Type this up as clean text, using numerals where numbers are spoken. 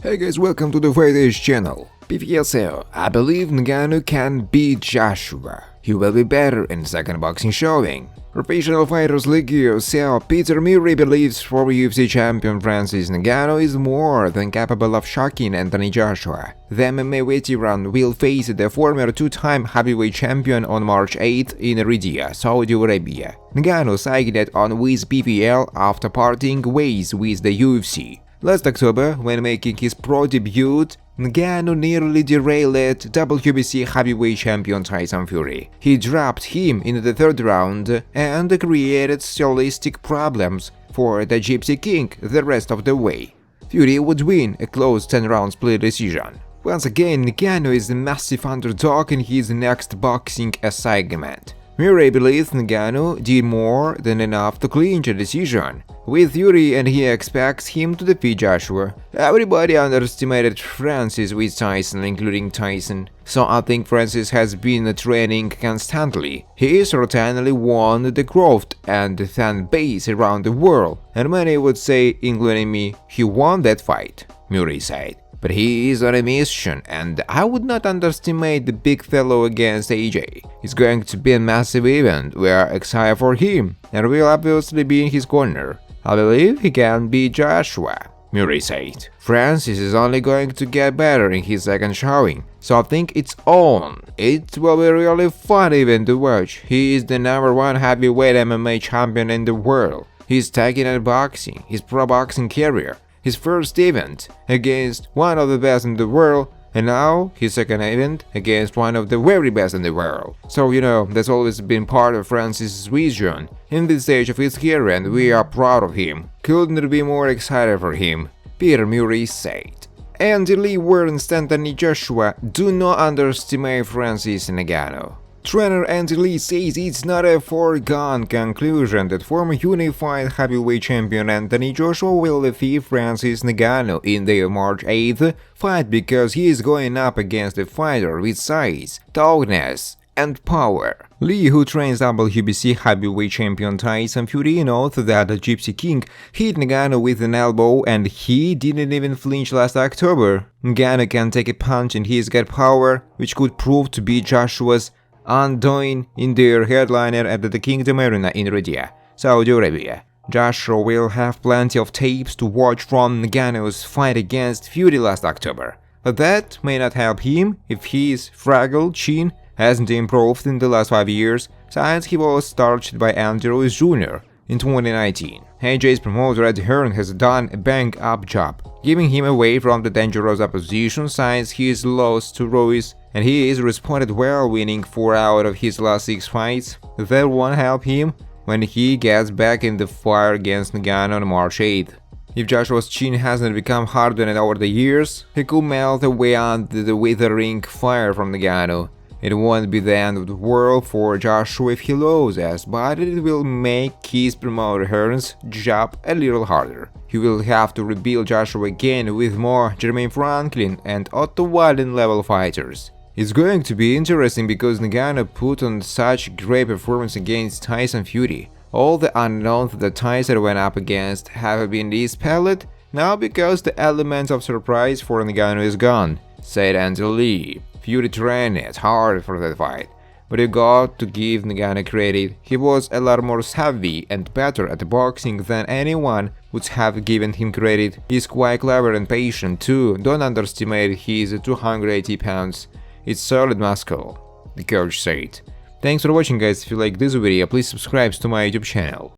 Hey guys, welcome to the Fighters channel. PPSL, I believe Ngannou can beat Joshua. He will be better in second boxing showing. Professional Fighters League CEO Peter Murray believes former UFC champion Francis Ngannou is more than capable of shocking Anthony Joshua. The MMA veteran will face the former two-time heavyweight champion on March 8 in Riyadh, Saudi Arabia. Ngannou signed on with PFL after parting ways with the UFC. Last October, when making his pro debut, Ngannou nearly derailed WBC heavyweight champion Tyson Fury. He dropped him in the third round and created stylistic problems for the Gypsy King the rest of the way. Fury would win a close 10-round split decision. Once again, Ngannou is a massive underdog in his next boxing assignment. Murray believes Ngannou did more than enough to clinch a decision with Fury, and he expects him to defeat Joshua. Everybody underestimated Francis with Tyson, including Tyson, so I think Francis has been training constantly. He certainly won the crowd and the fan base around the world, and many would say, including me, he won that fight, Murray said. But he is on a mission, and I would not underestimate the big fellow against AJ. It's going to be a massive event, we are excited for him, and we'll obviously be in his corner. I believe he can beat Joshua, Murray said. Francis is only going to get better in his second showing, so I think it's on. It will be a really fun event to watch. He is the #1 heavyweight MMA champion in the world. He's taking on boxing, his pro boxing career, his first event against one of the best in the world, and now his second event against one of the very best in the world. So that's always been part of Francis' vision in this stage of his career, and we are proud of him. Couldn't be more excited for him, Peter Murray said. Andy Lee warns Anthony Joshua, do not underestimate Francis Ngannou. Trainer Andy Lee says it's not a foregone conclusion that former unified heavyweight champion Anthony Joshua will defeat Francis Ngannou in their March 8th fight because he is going up against a fighter with size, toughness, and power. Lee, who trains WBC heavyweight champion Tyson Fury, noted that the Gypsy King hit Ngannou with an elbow and he didn't even flinch last October. Ngannou can take a punch and he's got power, which could prove to be Joshua's undoing in their headliner at the Kingdom Arena in Riyadh, Saudi Arabia. Joshua will have plenty of tapes to watch from Ngannou's fight against Fury last October, but that may not help him if his fragile chin hasn't improved in the last 5 years since he was starched by Andy Ruiz Jr. in 2019. AJ's promoter Ed Hearn has done a bang-up job, giving him away from the dangerous opposition since his loss to Ruiz, and he is responded well, winning 4 out of his last 6 fights. That won't help him when he gets back in the fire against Ngannou on March 8th. If Joshua's chin hasn't become hardened over the years, he could melt away under the withering fire from Ngannou. It won't be the end of the world for Joshua if he loses, but it will make his promoter Hearn's job a little harder. He will have to rebuild Joshua again with more Jermaine Franklin and Otto Wallen level fighters. It's going to be interesting because Ngannou put on such great performance against Tyson Fury. All the unknowns that Tyson went up against have been dispelled now because the element of surprise for Ngannou is gone, said Andy Lee. Fury trained hard for that fight, but you got to give Ngannou credit. He was a lot more savvy and better at boxing than anyone would have given him credit. He's quite clever and patient too. Don't underestimate his 280 pounds. It's solid muscle, the coach said. Thanks for watching guys. If you like this video, please subscribe to my YouTube channel.